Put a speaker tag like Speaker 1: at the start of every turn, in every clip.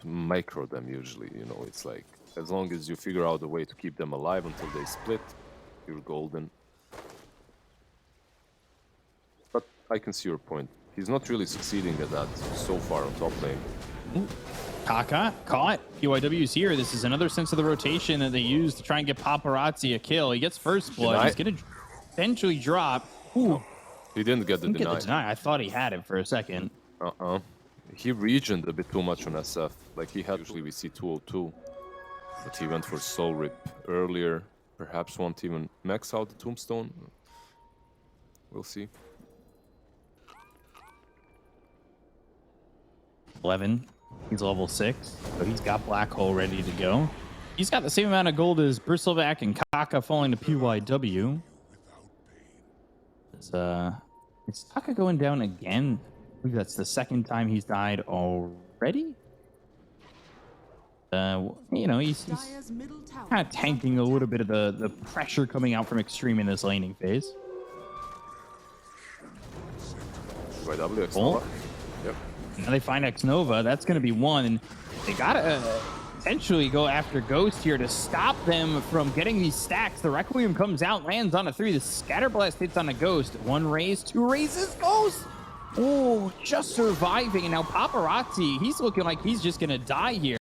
Speaker 1: micro them usually, you know, it's like as long as you figure out a way to keep them alive until they split, you're golden. But I can see your point. He's not really succeeding at that so far on top lane.
Speaker 2: Ooh. Kaka caught. PYW's here. This is another sense of the rotation that they use to try and get Paparazzi a kill. He gets first blood.
Speaker 1: Deny.
Speaker 2: He's going to eventually drop. Ooh.
Speaker 1: He didn't get the deny.
Speaker 2: I thought he had it for a second.
Speaker 1: He regened a bit too much on SF. Like he had, usually we see 202. But he went for Soul Rip earlier. Perhaps won't even max out the Tombstone. We'll see.
Speaker 2: 11. He's level 6, so he's got Black Hole ready to go. He's got the same amount of gold as Bristleback and Kaka falling to PYW. Is Kaka going down again? I believe that's the second time he's died already. You know, he's kind of tanking a little bit of the pressure coming out from Xtreme in this laning phase.
Speaker 1: YW, X-Nova. Yep.
Speaker 2: Now they find X-Nova. That's going to be one. And they got to potentially go after Ghost here to stop them from getting these stacks. The Requiem comes out, lands on a 3. The Scatterblast hits on a Ghost. 1 raise, 2 raises, Ghost! Oh, just surviving. And now Paparazzi, he's looking like he's just going to die here.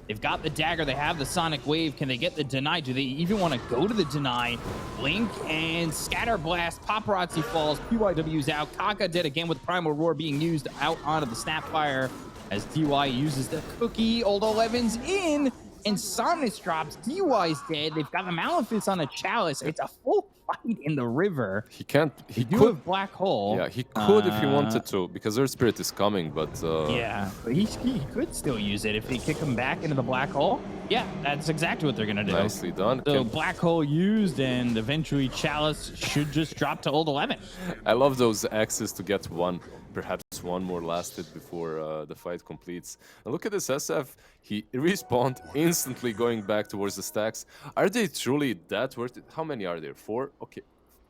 Speaker 2: They've got the dagger. They have the Sonic Wave. Can they get the deny? Do they even want to go to the deny? Blink and Scatterblast. Paparazzi falls. PYW's out. Kaka dead again with Primal Roar being used out onto the Snapfire as DY uses the cookie. Old 11's in. And Somnus drops. DY's dead. They've got the Malefice on a Chalice. It's a full fight in the river.
Speaker 1: He can't. He
Speaker 2: could have Black Hole.
Speaker 1: Yeah, he could if he wanted to, because their Spirit is coming, but...
Speaker 2: yeah, but he could still use it if they kick him back into the Black Hole. Yeah, that's exactly what they're going to do.
Speaker 1: Nicely done.
Speaker 2: So Black Hole used, and eventually Chalice should just drop to Old 11.
Speaker 1: I love those axes to get one. Perhaps one more last hit before the fight completes. And look at this SF. He respawned instantly going back towards the stacks. Are they truly that worth it? How many are there? 4? Okay.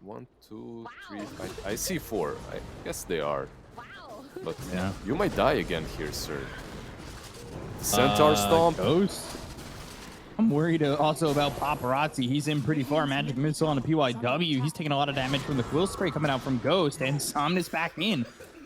Speaker 1: 1, 2, 3. I see 4. I guess they are. But yeah, you might die again here, sir. Centaur Stomp.
Speaker 2: Ghost. I'm worried also about Paparazzi. He's in pretty far. Magic Missile on a PYW. He's taking a lot of damage from the Quill Spray coming out from Ghost. And Somnus back in.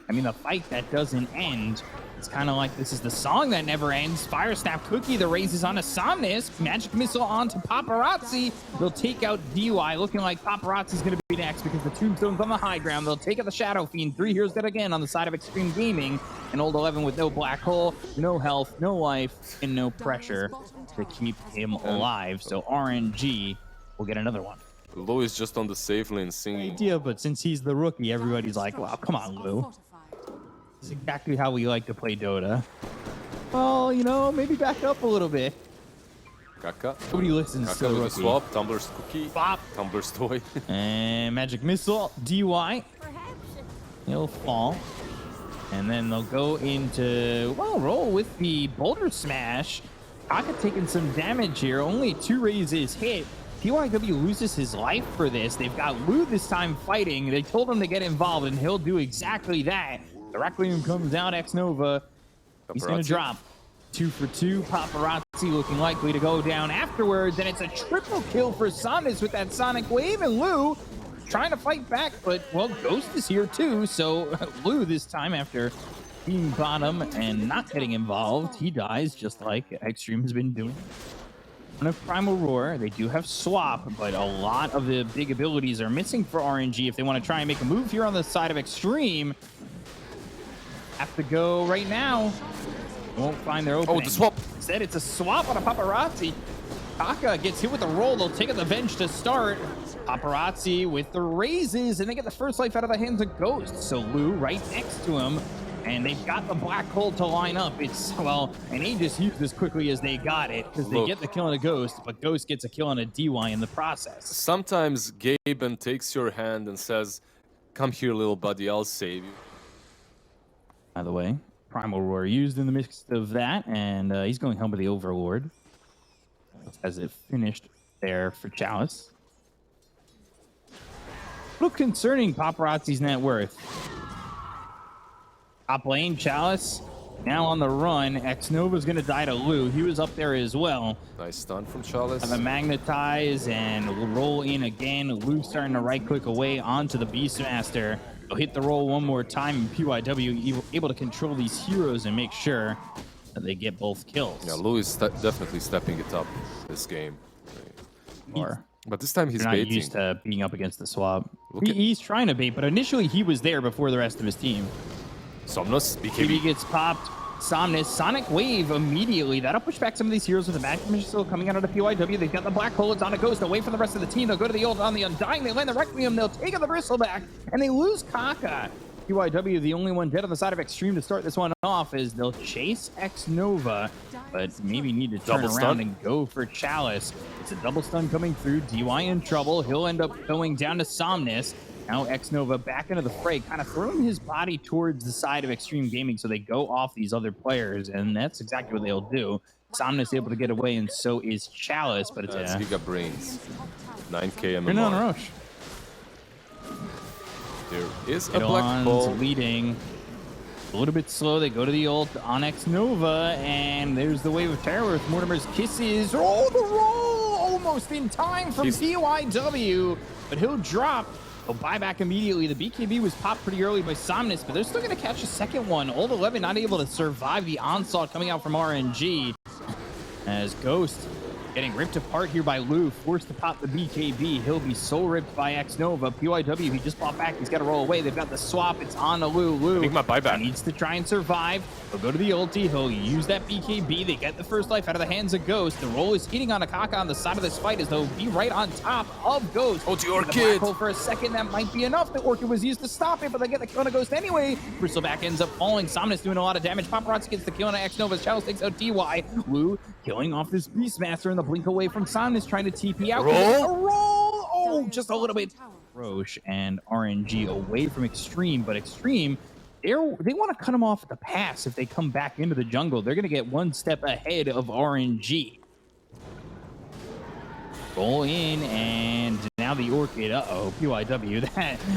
Speaker 2: I mean, the fight that doesn't end. It's kind of like this is the song that never ends. Fire Snap Cookie, the raises on a Somnus. Magic Missile onto Paparazzi. They'll take out DY, looking like Paparazzi's going to be next because the Tombstone's on the high ground. They'll take out the Shadow Fiend. 3 heroes dead again on the side of Xtreme Gaming. And Old 11 with no Black Hole, no health, no life, and no pressure to keep him alive. So RNG will get another one.
Speaker 1: Lou is just on the safe lane singing.
Speaker 2: Idea, but since he's the rookie, everybody's like, well, come on, Lou. This is exactly how we like to play Dota. Well, you know, maybe back up a little bit.
Speaker 1: Kaka.
Speaker 2: Nobody listens
Speaker 1: Kaka
Speaker 2: to the
Speaker 1: with
Speaker 2: rookie.
Speaker 1: a swap. Tumbler's Cookie.
Speaker 2: Bop.
Speaker 1: Tumbler's Toy.
Speaker 2: And Magic Missile. DY. He'll fall. And then they'll go into, well, roll with the Boulder Smash. Kaka taking some damage here. Only 2 raises hit. PYW loses his life for this. They've got Lou this time fighting. They told him to get involved, and he'll do exactly that. The Requiem comes out, X-Nova. He's going to drop. 2 for 2. Paparazzi looking likely to go down afterwards, and it's a triple kill for Somnus with that Sonic Wave, and Lou trying to fight back, but, well, Ghost is here too, so Lou this time, after being bottom and not getting involved, he dies just like Xtreme has been doing. Of Primal Roar, they do have Swap, but a lot of the big abilities are missing for RNG if they want to try and make a move here on the side of Xtreme. Have to go right now. Won't find their opening.
Speaker 1: Oh, the swap.
Speaker 2: Instead, it's a swap on a Paparazzi. Kaka gets hit with the roll. They'll take out the bench to start. Paparazzi with the raises, and they get the first life out of the hands of Ghost. So Lou right next to him. And they've got the Black Hole to line up. It's, well, and they just used as quickly as they got it because they get the kill on a Ghost, but Ghost gets a kill on a DY in the process.
Speaker 1: Sometimes Gaben takes your hand and says, come here, little buddy, I'll save you.
Speaker 2: By the way, Primal Roar used in the midst of that, and he's going home with the Overlord. As it finished there for Chalice. Look concerning Paparazzi's net worth. Top lane, Chalice now on the run. Xnova's going to die to Lou. He was up there as well.
Speaker 1: Nice stun from Chalice.
Speaker 2: Have a magnetize and roll in again. Lou starting to right click away onto the Beastmaster. He'll hit the roll one more time, and PYW able to control these heroes and make sure that they get both kills.
Speaker 1: Yeah, Lou is definitely stepping it up this game. But this time he's
Speaker 2: not
Speaker 1: baiting.
Speaker 2: used to being up against the swap. He's trying to bait, but initially he was there before the rest of his team.
Speaker 1: Somnus,
Speaker 2: BKB gets popped. Somnus, Sonic Wave immediately. That'll push back some of these heroes with the magic mission still coming out of the PYW. They've got the Black Hole. It's on a Ghost away from the rest of the team. They'll go to the ult on the Undying. They land the Requiem. They'll take out the Bristleback, and they lose Kaka. PYW, the only one dead on the side of Xtreme to start this one off, is they'll chase Xnova, but maybe need to turn around and go for Chalice. It's a double stun coming through. DY in trouble. He'll end up going down to Somnus. Now Xnova back into the fray, kind of throwing his body towards the side of Xtreme Gaming so they go off these other players, and that's exactly what they'll do. Somnus able to get away, and so is Chalice, but it's
Speaker 1: Giga Brains. 9k MMR.
Speaker 2: Renan Roche.
Speaker 1: There is a Black Hole
Speaker 2: leading. A little bit slow. They go to the ult on Xnova, and there's the wave of terror with Mortimer's kisses. Oh, the roll! Almost in time from PYW, but he'll drop. He'll buy back immediately. The BKB was popped pretty early by Somnus, but they're still going to catch a second one. Ult 11 not able to survive the onslaught coming out from RNG. As Ghost getting ripped apart here by Lou, forced to pop the BKB. He'll be soul ripped by Xnova. PYW, he just bought back. He's got to roll away. They've got the swap. It's on to Lou. Lou needs to try and survive. He'll go to the ulti. He'll use that BKB. They get the first life out of the hands of Ghost. The roll is hitting on Akaka on the side of this fight as they'll be right on top of Ghost.
Speaker 1: Oh, the Orchid.
Speaker 2: For a second, that might be enough. The Orchid was used to stop it, but they get the kill on a Ghost anyway. Bristleback ends up falling. Somnus doing a lot of damage. Paparazzi gets the kill on Xnova's. Chalice takes out DY. Lou killing off this Beastmaster in the blink away from Somnus, trying to TP out.
Speaker 1: Roll.
Speaker 2: Oh, just a little bit. Roche and RNG away from Xtreme, but Xtreme, they want to cut them off at the pass. If they come back into the jungle, they're going to get one step ahead of RNG. Roll in, and now the Orchid. Uh-oh, PYW.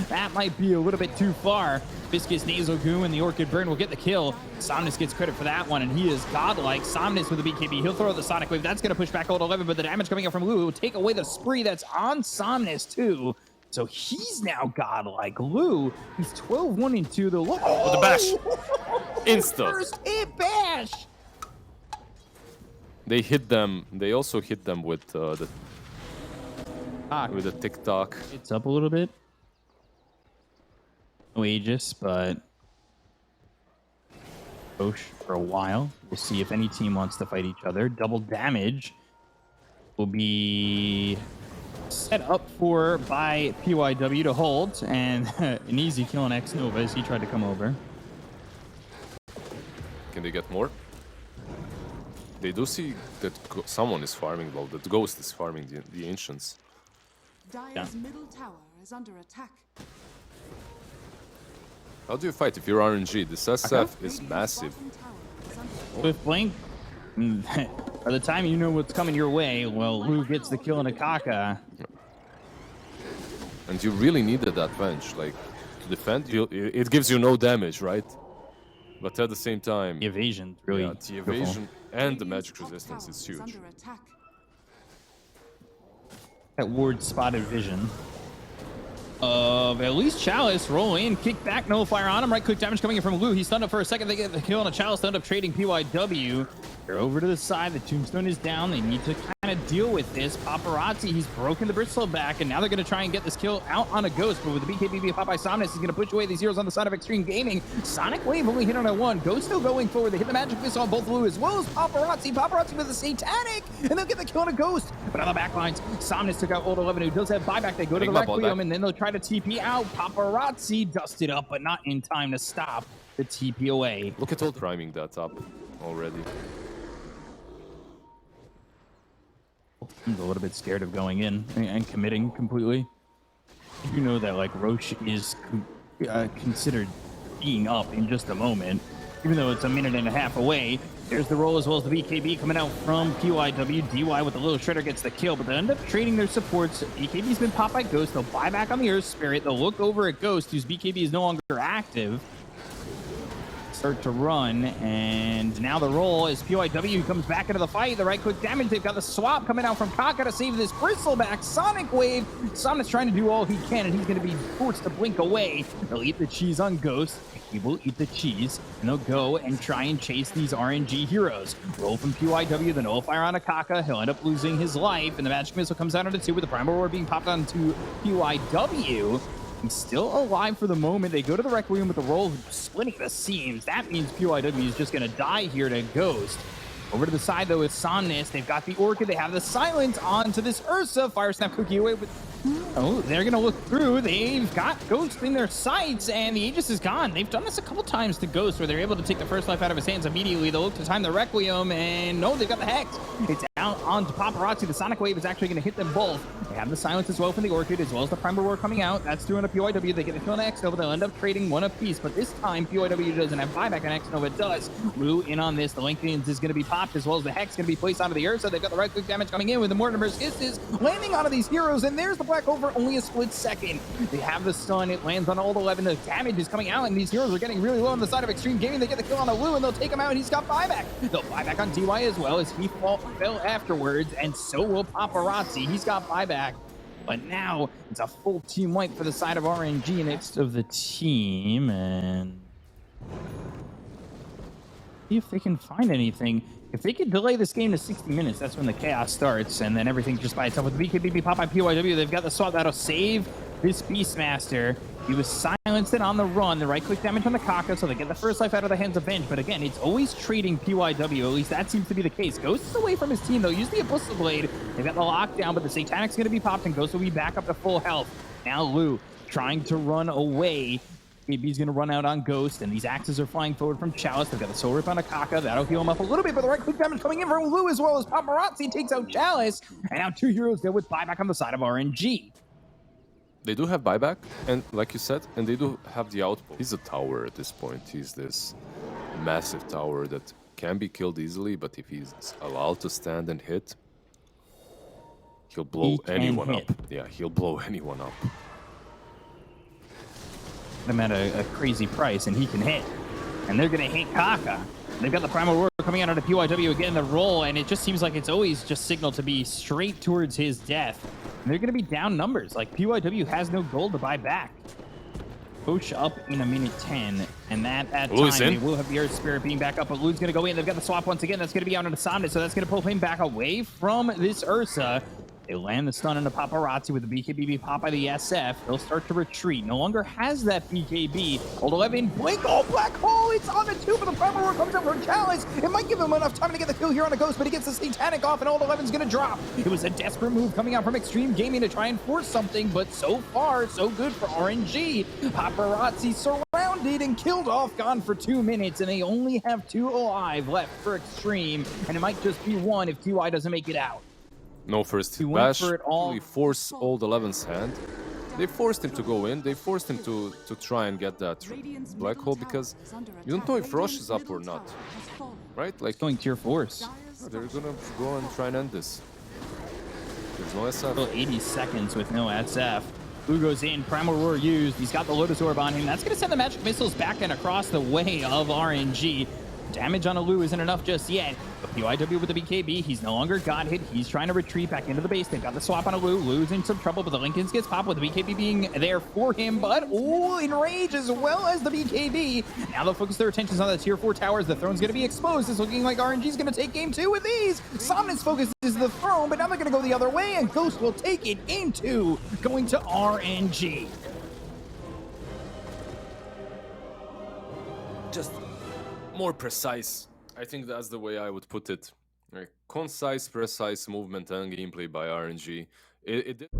Speaker 2: That might be a little bit too far. Viscous Nasal Goo and the Orchid Burn will get the kill. Somnus gets credit for that one, and he is godlike. Somnus with the BKB. He'll throw the Sonic Wave. That's going to push back ult 11, but the damage coming out from Lou will take away the spree that's on Somnus, too. So he's now godlike. Lou, he's 12-1 and 2. With
Speaker 1: the bash. Insta.
Speaker 2: First hit bash.
Speaker 1: They hit them. They also hit them with the TikTok.
Speaker 2: It's up a little bit. No Aegis, but Roche for a while. We'll see if any team wants to fight each other. Double damage will be set up for by PYW to hold, and an easy kill on Xnova as he tried to come over.
Speaker 1: Can they get more? They do see that someone is farming though. That Ghost is farming the Ancients.
Speaker 3: Dire's middle tower is under attack.
Speaker 1: How do you fight if you're RNG? This SF is massive.
Speaker 2: With Blink, by the time you know what's coming your way, well, Lou gets the kill on Akaka.
Speaker 1: And you really needed that bench, like, to defend. It gives you no damage, right? But at the same time,
Speaker 2: The evasion, really.
Speaker 1: yeah, the evasion and the magic resistance is huge.
Speaker 3: Under attack.
Speaker 2: That ward spotted vision of at least Chalice. Roll in, kick back, nullifier on him. Right click damage coming in from Lou. He's stunned up for a second. They get the kill on a Chalice. They end up trading PYW. They're over to the side. The tombstone is down. They need to kind of deal with this. Paparazzi, he's broken the Bristleback, and now they're going to try and get this kill out on a Ghost. But with the BKB being popped by Somnus, he's going to push away these heroes on the side of Xtreme Gaming. Sonic Wave only hit on a one. Ghost still going forward. They hit the magic missile on both Lou as well as Paparazzi. Paparazzi with a satanic, and they'll get the kill on a Ghost. But on the backlines, Somnus took out ult 11, who does have buyback. They go to the Requiem, and then they'll try to TP out. Paparazzi dusted up, but not in time to stop the TP away.
Speaker 1: Look at all priming that up already.
Speaker 2: I'm a little bit scared of going in and committing completely. You know that like Roche is considered being up in just a moment, even though it's a minute and a half away. There's the roll as well as the BKB coming out from PYW. DY with the little shredder gets the kill, but they end up trading their supports. BKB's been popped by Ghost. They'll buy back on the Earth Spirit. They'll look over at Ghost, whose BKB is no longer active. start to run, and now the roll is PYW comes back into the fight. The right click damage, they've got the swap coming out from Kaka to save this bristleback Sonic Wave. Sonic's trying to do all he can, and he's going to be forced to blink away. They'll eat the cheese on Ghost. He will eat the cheese, and they'll go and try and chase these RNG heroes. Roll from PYW, the nullifier on Akaka. He'll end up losing his life, and the magic missile comes out onto 2 with the primal roar being popped onto PYW. He's still alive for the moment. They go to the Requiem with the roll splitting the seams. That means PYW is just going to die here to Ghost. Over to the side, though, is Somnus. They've got the Orchid. They have the Silence onto this Ursa. Fire Snap Cookie away with... Oh, they're going to look through. They've got Ghost in their sights, and the Aegis is gone. They've done this a couple times to Ghost, where they're able to take the first life out of his hands immediately. They'll look to time the Requiem, and no, they've got the Hex. It's out onto Paparazzi. The Sonic Wave is actually going to hit them both. They have the Silence as well from the Orchid, as well as the Primal Roar coming out. That's through into PYW. They get the kill on X Nova. They'll end up trading one apiece, but this time PYW doesn't have buyback, and X Nova does. Lou in on this. The Lincolns is going to be popped, as well as the Hex going to be placed onto the Ursa. They've got the right click damage coming in with the Mortimer's Kisses landing onto these heroes, and there's the Black Hole for only a split second. They have the stun. It lands on all 11. The damage is coming out, and these heroes are getting really low on the side of Xtreme Gaming. They get the kill on the Lou, and they'll take him out, and he's got buyback. They'll buyback on DY as well, as he fell afterwards, and so will Paparazzi. He's got buyback. But now it's a full team wipe for the side of RNG next of the team, and see if they can find anything. If they could delay this game to 60 minutes, that's when the chaos starts, and then everything just by itself. With the BKB pop by PYW, they've got the swap that'll save this Beastmaster. He was silenced and on the run. The right-click damage on the Kaka, so they get the first life out of the hands of Venge. But again, it's always trading PYW. At least that seems to be the case. Ghost is away from his team. They'll use the Abyssal Blade. They've got the lockdown, but the Satanic's going to be popped, and Ghost will be back up to full health. Now Lou trying to run away. Maybe he's going to run out on Ghost, and these axes are flying forward from Chalice. They've got the Soul Rip on Akaka. That'll heal him up a little bit, but the right-click damage coming in from Lou, as well as Paparazzi takes out Chalice. And now 2 heroes go with buyback on the side of RNG.
Speaker 1: They do have buyback, and like you said, and they do have the outpost. He's a tower at this point. He's this massive tower that can be killed easily, but if he's allowed to stand and hit, he'll blow anyone up. Yeah, he'll blow anyone up.
Speaker 2: Him at a crazy price, and he can hit. And they're going to hit Kaka. They've got the Primal Roar coming out of the PYW again, the roll, and it just seems like it's always just signaled to be straight towards his death. And they're going to be down numbers. Like, PYW has no gold to buy back. Push up in a minute 10, and at that time, they will have the Earth Spirit being back up, but Lou's going to go in. They've got the swap once again. That's going to be out into Sonda, so that's going to pull him back away from this Ursa. They land the stun into Paparazzi with the BKB pop by the SF. They'll start to retreat. No longer has that BKB. Old 11, blink, oh, Black Hole! It's on the 2, but the Primal Roar comes up from Chalice. It might give him enough time to get the kill here on a Ghost, but he gets the Satanic off, and Old 11's gonna drop. It was a desperate move coming out from Xtreme Gaming to try and force something, but so far, so good for RNG. Paparazzi surrounded and killed off, gone for 2 minutes, and they only have 2 alive left for Xtreme, and it might just be 1 if TY doesn't make it out.
Speaker 1: No first hit bash. Really force Old 11's hand. They forced him to go in. They forced him to try and get that Black Hole, because you don't know if Rosh is up or not, right? Like,
Speaker 2: going tier 4s.
Speaker 1: They're gonna go and try and end this. There's no SF.
Speaker 2: Still 80 seconds with no SF. Lou goes in, Primal Roar used. He's got the Lotus Orb on him. That's going to send the magic missiles back and across the way of RNG. Damage on a Lou isn't enough just yet. But PYW with the BKB, he's no longer got hit. He's trying to retreat back into the base. They've got the swap on a Lou. Lou's in some trouble, but the Lincolns gets popped with the BKB being there for him. But, oh, Enrage as well as the BKB. Now they'll focus their attentions on the tier 4 towers. The throne's going to be exposed. It's looking like RNG's going to take game 2 with these. Somnus focuses the throne, but now they're going to go the other way, and Ghost will take it into going to RNG.
Speaker 1: Just more precise. I think that's the way I would put it. Like, concise, precise movement and gameplay by RNG. It did